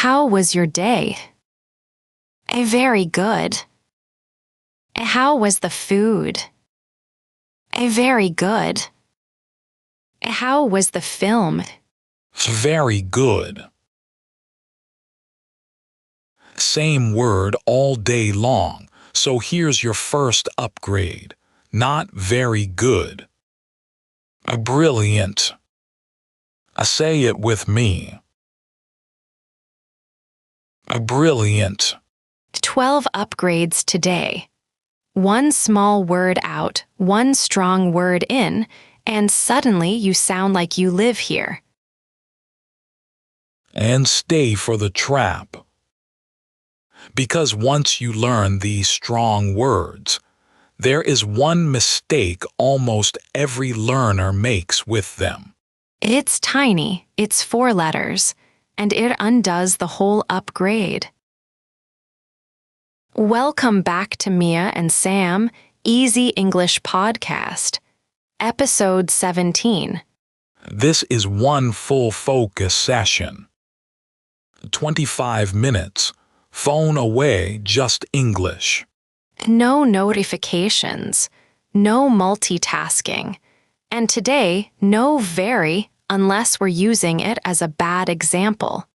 How was your day? Very good. How was the food? Very good. How was the film? Very good. Same word all day long, so here's your first upgrade. Not very good. Brilliant. Say it with me. Brilliant. 12 upgrades today. One small word out, one strong word in, and suddenly you sound like you live here. And stay for the trap. Because once you learn these strong words, there is one mistake almost every learner makes with them. It's tiny, it's 4 letters, and it undoes the whole upgrade. Welcome back to Mia and Sam, Easy English Podcast, Episode 17. This is one full focus session. 25 minutes. Phone away, just English. No notifications, no multitasking, and today, no very unless we're using it as a bad example.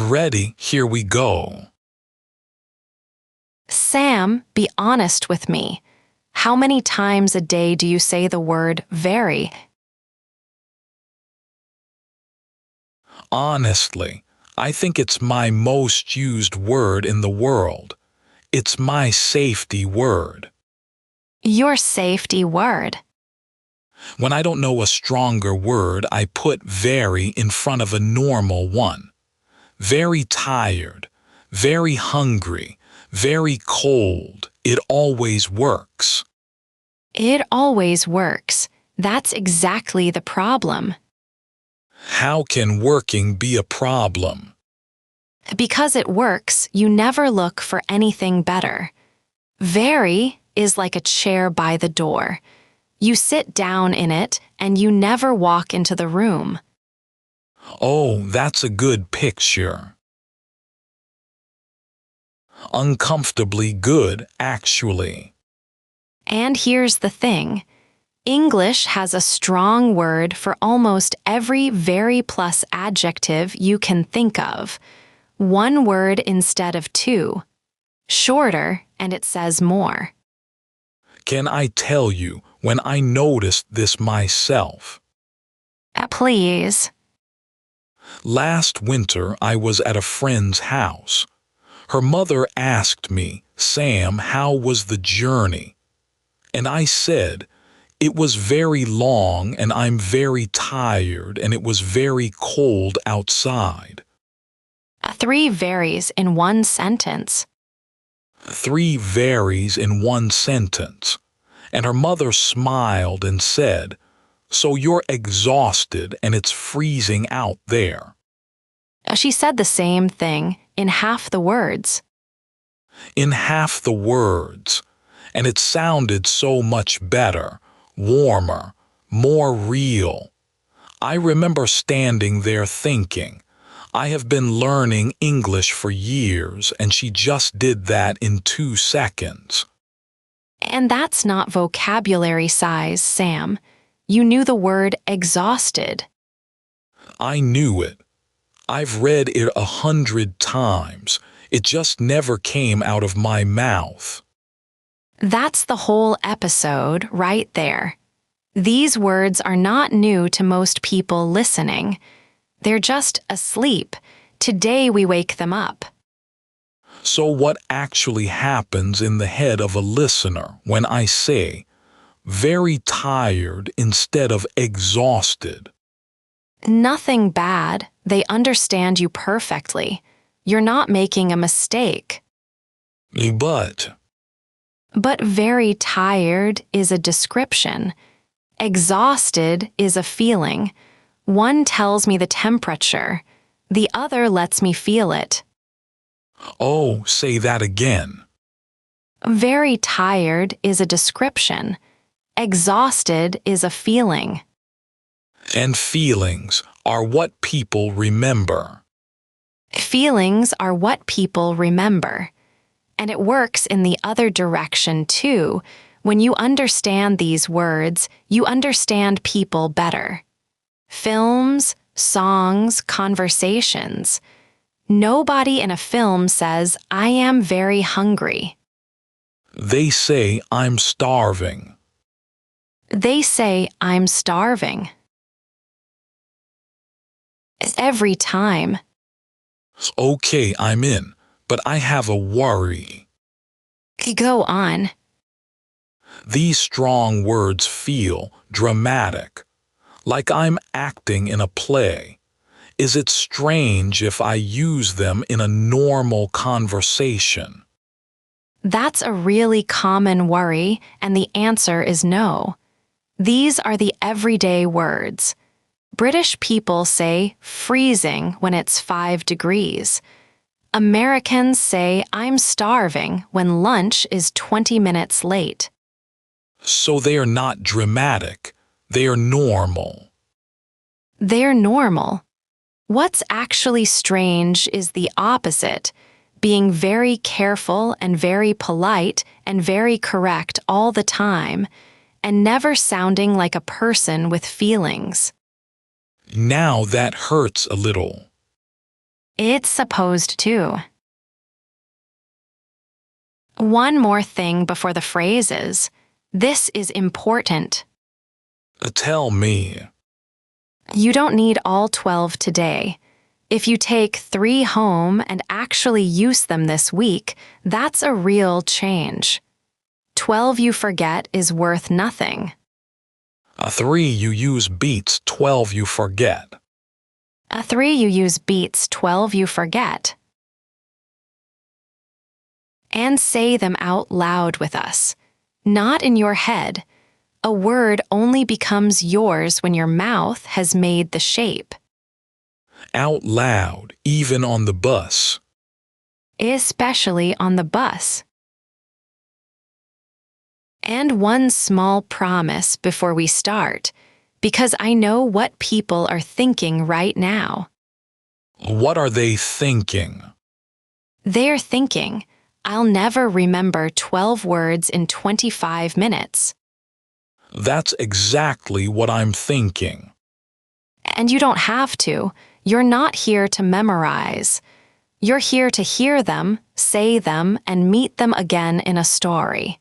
Ready? Here we go. Sam, be honest with me. How many times a day do you say the word very? Honestly, I think it's my most used word in the world. It's my safety word. Your safety word. When I don't know a stronger word, I put very in front of a normal one. Very tired, very hungry, very cold. It always works. It always works. That's exactly the problem. How can working be a problem? Because it works, you never look for anything better. Very is like a chair by the door. You sit down in it and you never walk into the room. Oh, that's a good picture. Uncomfortably good, actually. And here's the thing. English has a strong word for almost every very plus adjective you can think of. One word instead of 2. Shorter, and it says more. Can I tell you when I noticed this myself? Please. Last winter, I was at a friend's house. Her mother asked me, "Sam, how was the journey?" And I said, "It was very long and I'm very tired and it was very cold outside." 3 varies in one sentence. 3 varies in one sentence. And her mother smiled and said, "So you're exhausted and it's freezing out there." She said the same thing in half the words. In half the words. And it sounded so much better, warmer, more real. I remember standing there thinking, I have been learning English for years and she just did that in 2 seconds. And that's not vocabulary size, Sam. You knew the word exhausted. I knew it. I've read it 100 times. It just never came out of my mouth. That's the whole episode right there. These words are not new to most people listening. They're just asleep. Today we wake them up. So what actually happens in the head of a listener when I say, very tired instead of exhausted? Nothing bad. They understand you perfectly. You're not making a mistake. But very tired is a description. Exhausted is a feeling. One tells me the temperature. The other lets me feel it. Oh, say that again. Very tired is a description. Exhausted is a feeling. And feelings are what people remember. Feelings are what people remember. And it works in the other direction too. When you understand these words, you understand people better. Films, songs, conversations. Nobody in a film says, "I am very hungry." They say I'm starving. They say, "I'm starving." Every time. Okay, I'm in, but I have a worry. Go on. These strong words feel dramatic, like I'm acting in a play. Is it strange if I use them in a normal conversation? That's a really common worry, and the answer is no. These are the everyday words. British people say freezing when it's 5 degrees. Americans say I'm starving when lunch is 20 minutes late. So they are not dramatic. They are normal. They're normal. What's actually strange is the opposite, being very careful and very polite and very correct all the time, and never sounding like a person with feelings. Now that hurts a little. It's supposed to. One more thing before the phrases. This is important. Tell me. You don't need all 12 today. If you take 3 home and actually use them this week, that's a real change. 12 you forget is worth nothing. 3 you use beats 12 you forget. 3 you use beats 12 you forget. And say them out loud with us, not in your head. A word only becomes yours when your mouth has made the shape. Out loud, even on the bus. Especially on the bus. And one small promise before we start, because I know what people are thinking right now. What are they thinking? They're thinking, I'll never remember 12 words in 25 minutes. That's exactly what I'm thinking. And you don't have to. You're not here to memorize. You're here to hear them, say them, and meet them again in a story.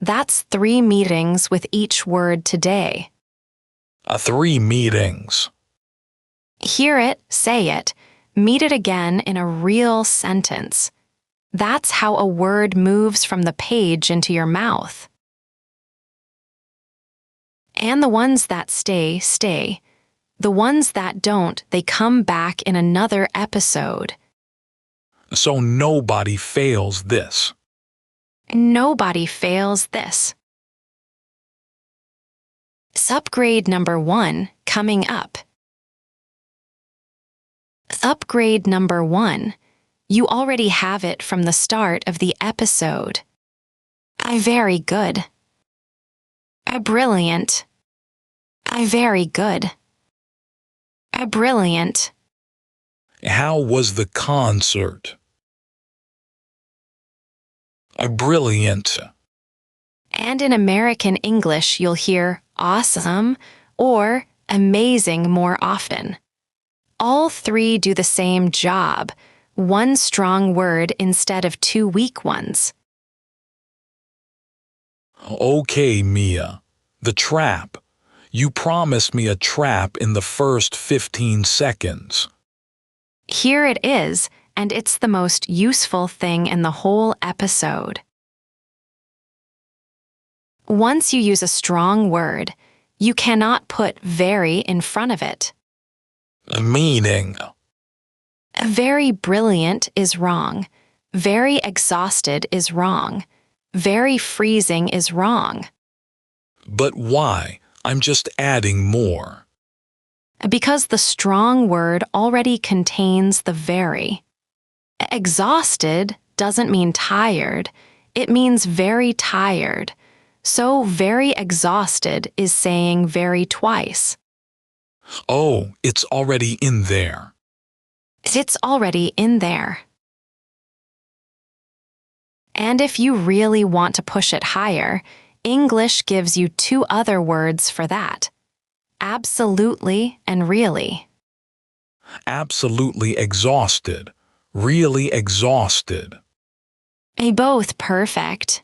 That's 3 meetings with each word today. 3 meetings. Hear it, say it, meet it again in a real sentence. That's how a word moves from the page into your mouth. And the ones that stay, stay. The ones that don't, they come back in another episode. So nobody fails this. Nobody fails this. Subgrade number 1, coming up. Subgrade number 1. You already have it from the start of the episode. Very good. Brilliant. Very good. Brilliant. How was the concert? Brilliant. And in American English, you'll hear awesome or amazing more often. All 3 do the same job, 1 strong word instead of 2 weak ones. Okay, Mia. The trap. You promised me a trap in the first 15 seconds. Here it is, and it's the most useful thing in the whole episode. Once you use a strong word, you cannot put very in front of it. Meaning. Very brilliant is wrong. Very exhausted is wrong. Very freezing is wrong. But why? I'm just adding more. Because the strong word already contains the very. Exhausted doesn't mean tired. It means very tired. So very exhausted is saying very twice. Oh, it's already in there. It's already in there. And if you really want to push it higher, English gives you two other words for that. Absolutely and really. Absolutely exhausted. Really exhausted. Both perfect.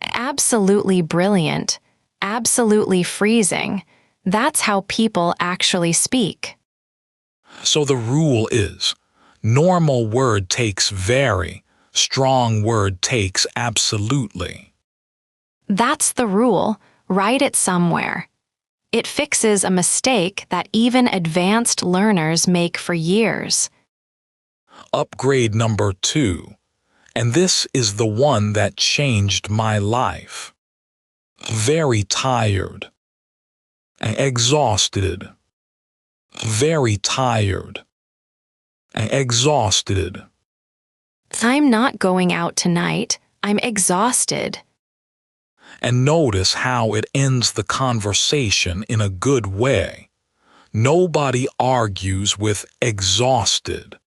Absolutely brilliant. Absolutely freezing. That's how people actually speak. So the rule is, normal word takes very, strong word takes absolutely. That's the rule. Write it somewhere. It fixes a mistake that even advanced learners make for years. Upgrade number 2. And this is the one that changed my life. Very tired. Exhausted. Very tired. Exhausted. I'm not going out tonight. I'm exhausted. And notice how it ends the conversation in a good way. Nobody argues with exhausted.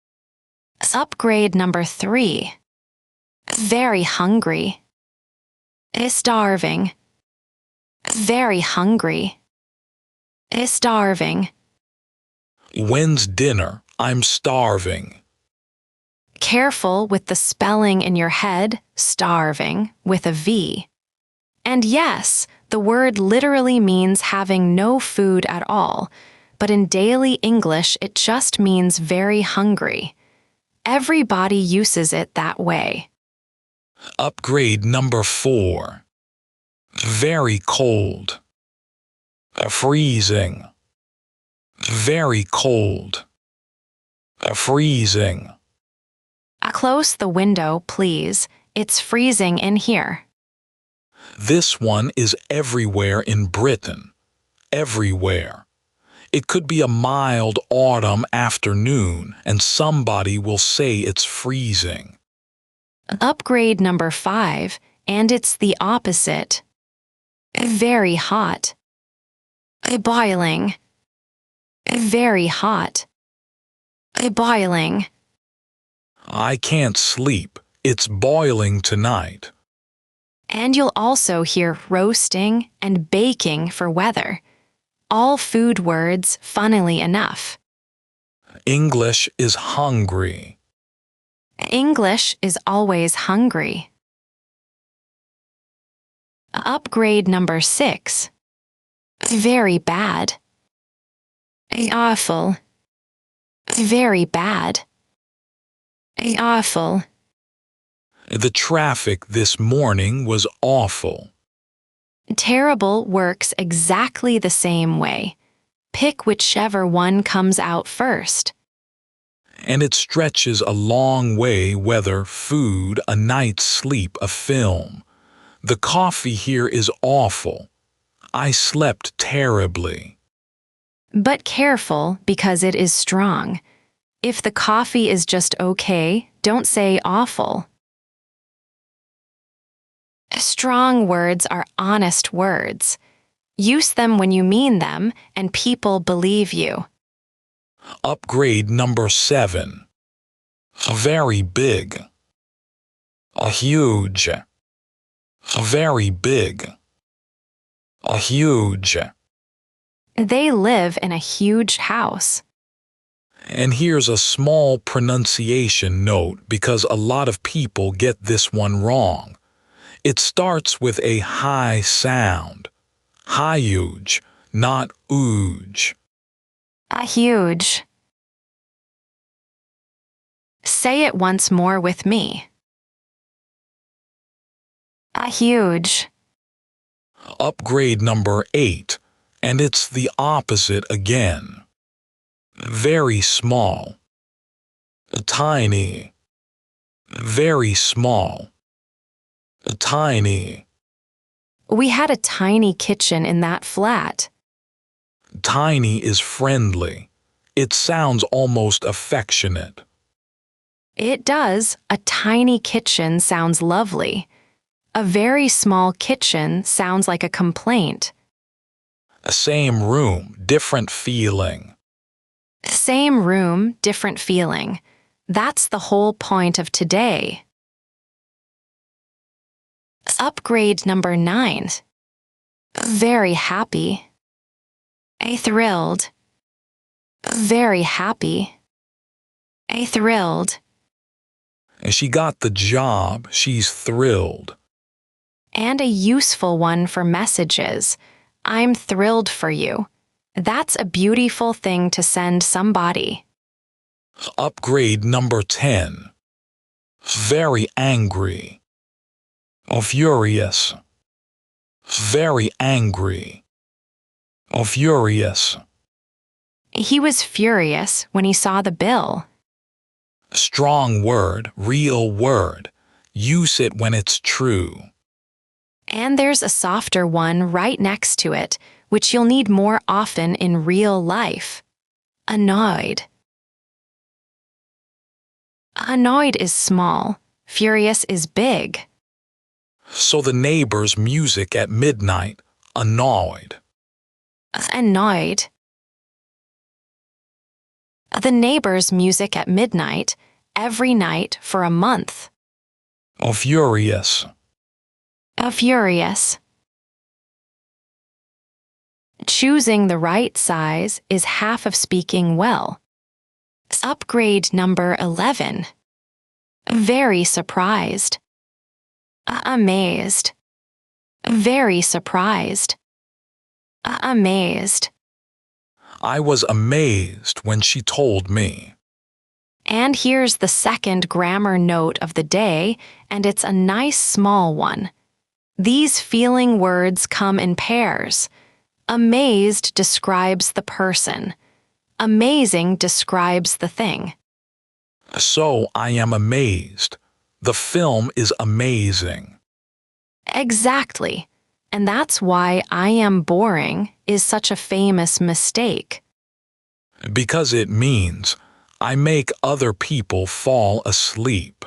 Upgrade number 3. Very hungry. Starving. Very hungry. Starving. When's dinner? I'm starving. Careful with the spelling in your head, starving, with a V. And yes, the word literally means having no food at all, but in daily English it just means very hungry. Everybody uses it that way. Upgrade number 4. Very cold. Freezing. Very cold. Freezing. Close the window, please. It's freezing in here. This one is everywhere in Britain. Everywhere. It could be a mild autumn afternoon and somebody will say it's freezing. Upgrade number 5, and it's the opposite. Very hot. Boiling. Very hot. Boiling. I can't sleep. It's boiling tonight. And you'll also hear roasting and baking for weather. All food words, funnily enough. English is hungry. English is always hungry. Upgrade number 6. Very bad. Awful. Very bad. Awful. The traffic this morning was awful. Terrible works exactly the same way. Pick whichever one comes out first. And it stretches a long way whether food, a night's sleep, a film. The coffee here is awful. I slept terribly. But careful because it is strong. If the coffee is just okay, don't say awful. Strong words are honest words. Use them when you mean them, and people believe you. Upgrade number 7. Very big. Huge. Very big. Huge. They live in a huge house. And here's a small pronunciation note because a lot of people get this one wrong. It starts with a high sound. Huge, not ooge. A huge. Say it once more with me. A huge. Upgrade number 8, and it's the opposite again. Very small. Tiny. Very small. Tiny. We had a tiny kitchen in that flat. Tiny is friendly. It sounds almost affectionate. It does. A tiny kitchen sounds lovely. A very small kitchen sounds like a complaint. Same room, different feeling. Same room, different feeling. That's the whole point of today. Upgrade number 9. Very happy. Thrilled. Very happy. Thrilled. She got the job. She's thrilled. And a useful one for messages. I'm thrilled for you. That's a beautiful thing to send somebody. Upgrade number 10. Very angry. Furious. Very angry. Furious. He was furious when he saw the bill. Strong word, real word. Use it when it's true. And there's a softer one right next to it, which you'll need more often in real life. Annoyed. Annoyed is small. Furious is big. So the neighbor's music at midnight, annoyed. Annoyed. The neighbor's music at midnight, every night for a month. Furious. Furious. Choosing the right size is half of speaking well. Upgrade number 11. Very surprised. Amazed. Very surprised. Amazed. I was amazed when she told me. And here's the second grammar note of the day, and it's a nice small one. These feeling words come in pairs. Amazed describes the person. Amazing describes the thing. So I am amazed. The film is amazing. Exactly. And that's why I am boring is such a famous mistake. Because it means I make other people fall asleep.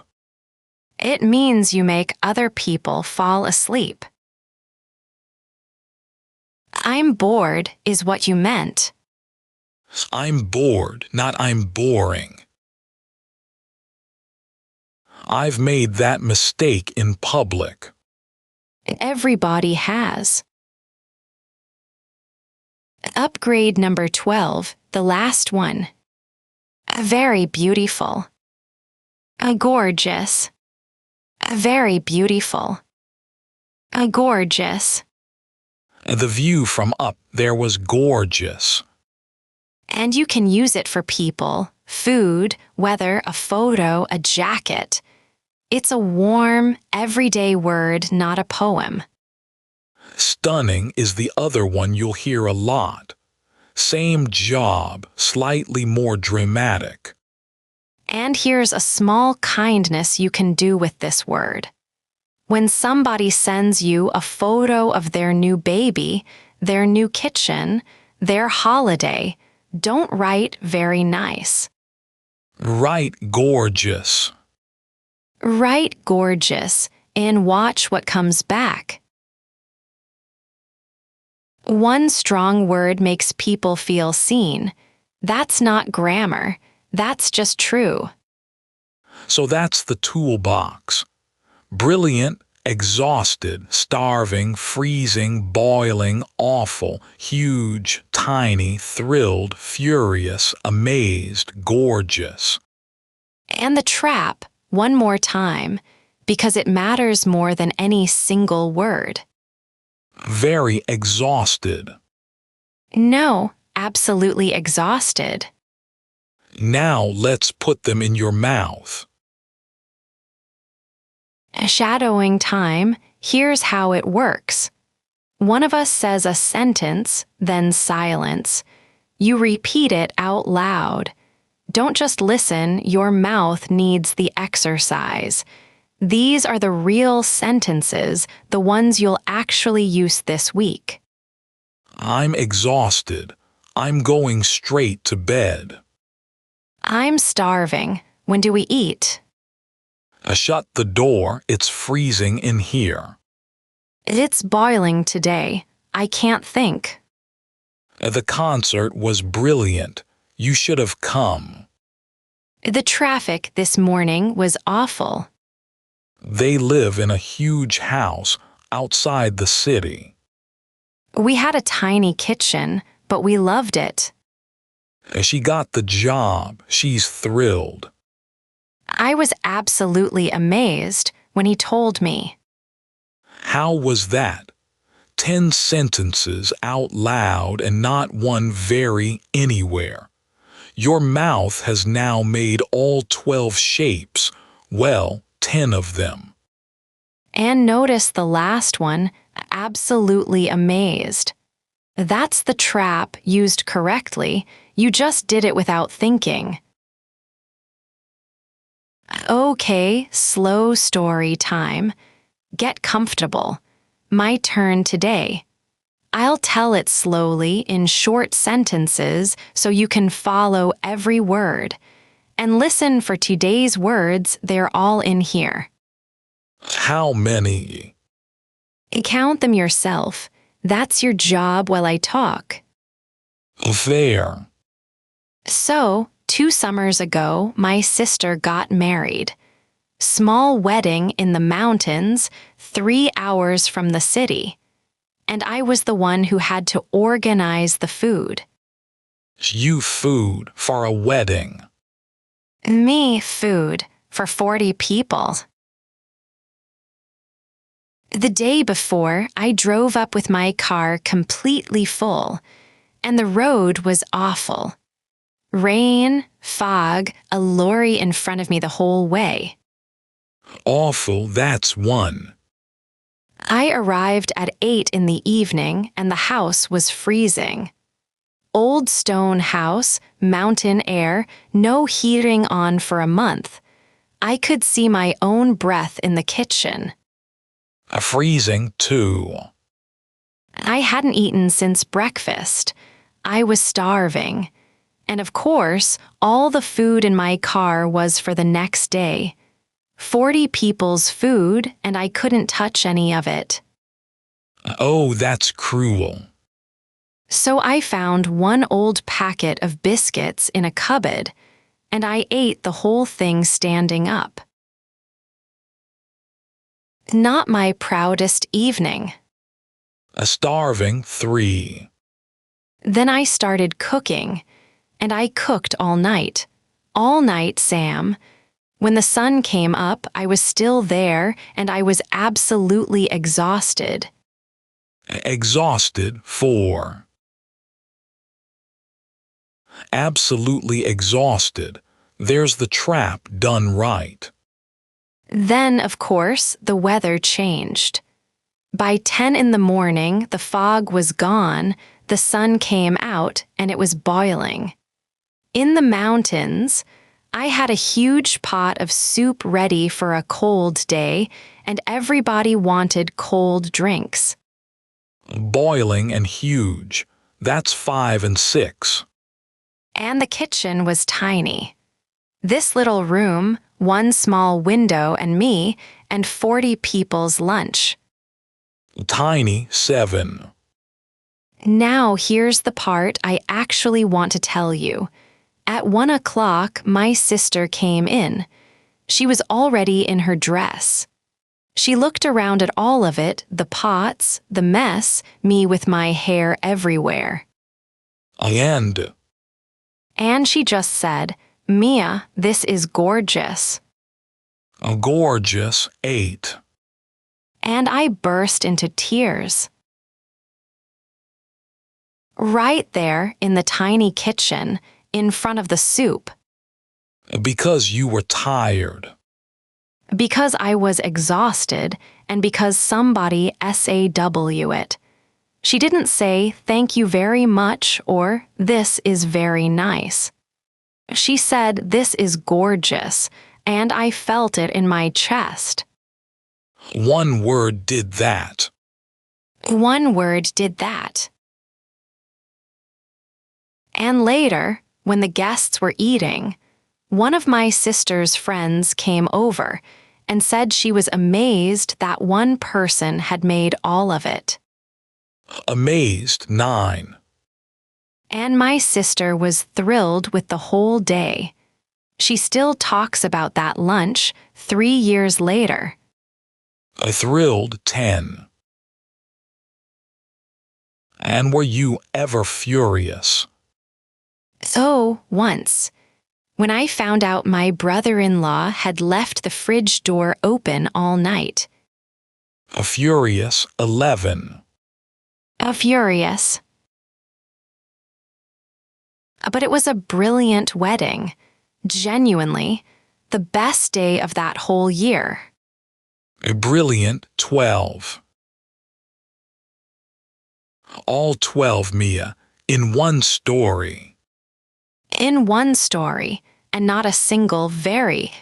It means you make other people fall asleep. I'm bored is what you meant. I'm bored, not I'm boring. I've made that mistake in public. Everybody has. Upgrade number 12, the last one. Very beautiful. Gorgeous. Very beautiful. Gorgeous. The view from up there was gorgeous. And you can use it for people, food, weather, a photo, a jacket. It's a warm, everyday word, not a poem. Stunning is the other one you'll hear a lot. Same job, slightly more dramatic. And here's a small kindness you can do with this word. When somebody sends you a photo of their new baby, their new kitchen, their holiday, don't write very nice. Write gorgeous. Write gorgeous and watch what comes back. One strong word makes people feel seen. That's not grammar. That's just true. So that's the toolbox. Brilliant, exhausted, starving, freezing, boiling, awful, huge, tiny, thrilled, furious, amazed, gorgeous. And the trap, one more time, because it matters more than any single word. Very exhausted. No, absolutely exhausted. Now let's put them in your mouth. Shadowing time, here's how it works. One of us says a sentence, then silence. You repeat it out loud. Don't just listen, your mouth needs the exercise. These are the real sentences, the ones you'll actually use this week. I'm exhausted. I'm going straight to bed. I'm starving. When do we eat? Shut the door. It's freezing in here. It's boiling today. I can't think. The concert was brilliant. You should have come. The traffic this morning was awful. They live in a huge house outside the city. We had a tiny kitchen, but we loved it. She got the job. She's thrilled. I was absolutely amazed when he told me. How was that? 10 sentences out loud and not one very anywhere. Your mouth has now made all 12 shapes, well, 10 of them. And notice the last one, absolutely amazed. That's the trap used correctly. You just did it without thinking. Okay, slow story time. Get comfortable. My turn today. I'll tell it slowly in short sentences so you can follow every word. And listen for today's words, they're all in here. How many? Count them yourself. That's your job while I talk. There. So, 2 summers ago, my sister got married. Small wedding in the mountains, 3 hours from the city. And I was the one who had to organize the food. You food for a wedding. Me food for 40 people. The day before, I drove up with my car completely full, and the road was awful. Rain, fog, a lorry in front of me the whole way. Awful, that's one. I arrived at 8 in the evening and the house was freezing. Old stone house, mountain air, no heating on for a month. I could see my own breath in the kitchen. Freezing, too. I hadn't eaten since breakfast. I was starving. And of course, all the food in my car was for the next day. 40 people's food, and I couldn't touch any of it. Oh, that's cruel. So I found one old packet of biscuits in a cupboard, and I ate the whole thing standing up. Not my proudest evening. Starving, 3. Then I started cooking, and I cooked all night. All night, Sam. When the sun came up, I was still there, and I was absolutely exhausted. Exhausted, 4. Absolutely exhausted. There's the trap done right. Then, of course, the weather changed. By 10 in the morning, the fog was gone, the sun came out, and it was boiling. In the mountains, I had a huge pot of soup ready for a cold day, and everybody wanted cold drinks. Boiling and huge. That's 5 and 6. And the kitchen was tiny. This little room, one small window and me, and 40 people's lunch. Tiny, 7. Now here's the part I actually want to tell you. At 1 o'clock, my sister came in. She was already in her dress. She looked around at all of it, the pots, the mess, me with my hair everywhere. And she just said, "Mia, this is gorgeous." gorgeous, 8. And I burst into tears. Right there in the tiny kitchen, in front of the soup. Because you were tired. Because I was exhausted, and because somebody SAW it. She didn't say, "Thank you very much," or "This is very nice." She said, "This is gorgeous," and I felt it in my chest. One word did that. One word did that. And later, when the guests were eating, one of my sister's friends came over and said she was amazed that one person had made all of it. Amazed, 9. And my sister was thrilled with the whole day. She still talks about that lunch 3 years later. A thrilled 10. And were you ever furious? Oh, once. When I found out my brother-in-law had left the fridge door open all night. A furious 11. A furious. But it was a brilliant wedding. Genuinely, the best day of that whole year. A brilliant 12. All 12, Mia, in one story. In one story, and not a single very.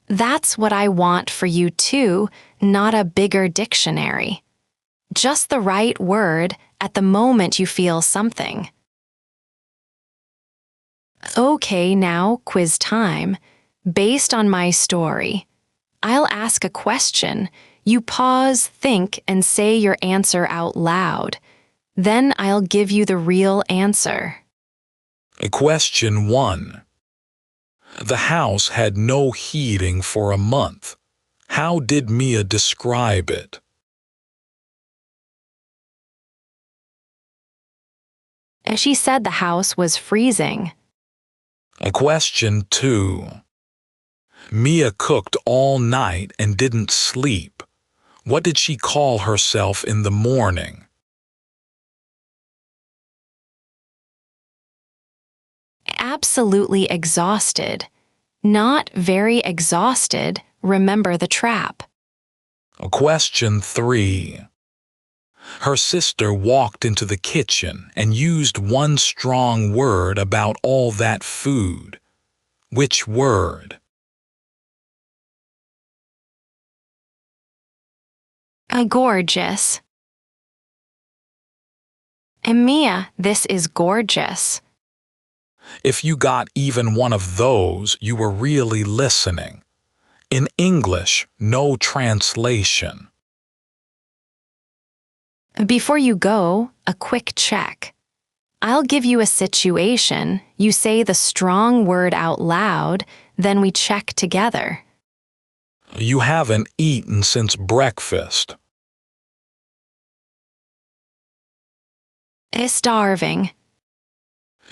That's what I want for you too, not a bigger dictionary. Just the right word at the moment you feel something. Okay, now quiz time. Based on my story, I'll ask a question. You pause, think, and say your answer out loud. Then I'll give you the real answer. Question 1. The house had no heating for a month. How did Mia describe it? She said the house was freezing. Question 2. Mia cooked all night and didn't sleep. What did she call herself in the morning? Absolutely exhausted. Not very exhausted. Remember the trap. Question 3. Her sister walked into the kitchen and used one strong word about all that food. Which word? Gorgeous. And Mia, this is gorgeous. If you got even one of those, you were really listening. In English, no translation. Before you go, a quick check. I'll give you a situation, you say the strong word out loud, then we check together. You haven't eaten since breakfast. Starving.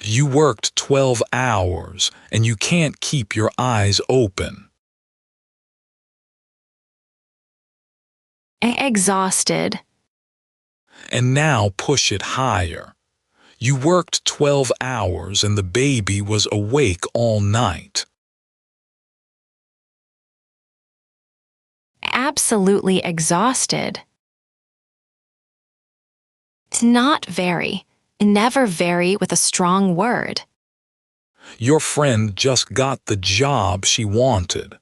You worked 12 hours and you can't keep your eyes open. Exhausted. And now push it higher. You worked 12 hours and the baby was awake all night. Absolutely exhausted. Not very. Never very with a strong word. Your friend just got the job she wanted.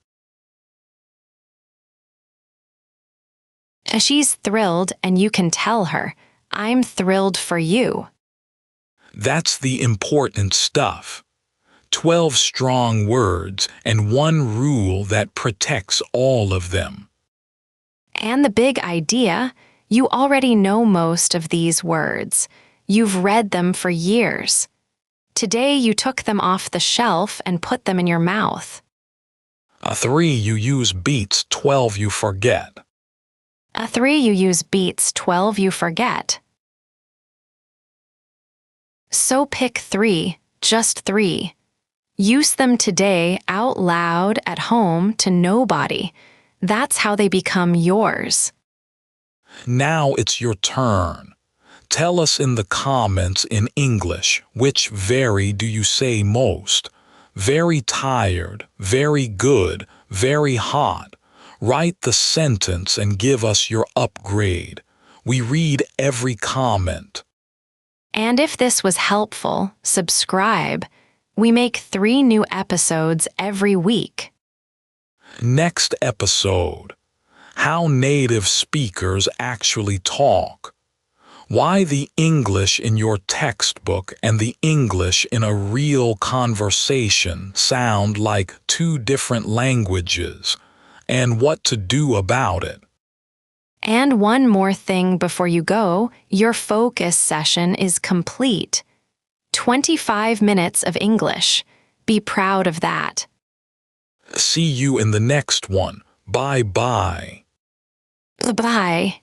She's thrilled and you can tell her, I'm thrilled for you. That's the important stuff. 12 strong words and one rule that protects all of them. And the big idea, you already know most of these words. You've read them for years. Today you took them off the shelf and put them in your mouth. 3 you use beats, 12 you forget. 3 you use beats, 12 you forget. So pick 3, just 3. Use them today out loud at home to nobody. That's how they become yours. Now it's your turn. Tell us in the comments in English, which very do you say most? Very tired, very good, very hot. Write the sentence and give us your upgrade. We read every comment. And if this was helpful, subscribe. We make 3 new episodes every week. Next episode: how native speakers actually talk. Why the English in your textbook and the English in a real conversation sound like 2 different languages, and what to do about it. And one more thing before you go, your focus session is complete. 25 minutes of English. Be proud of that. See you in the next one. Bye-bye. Bye-bye.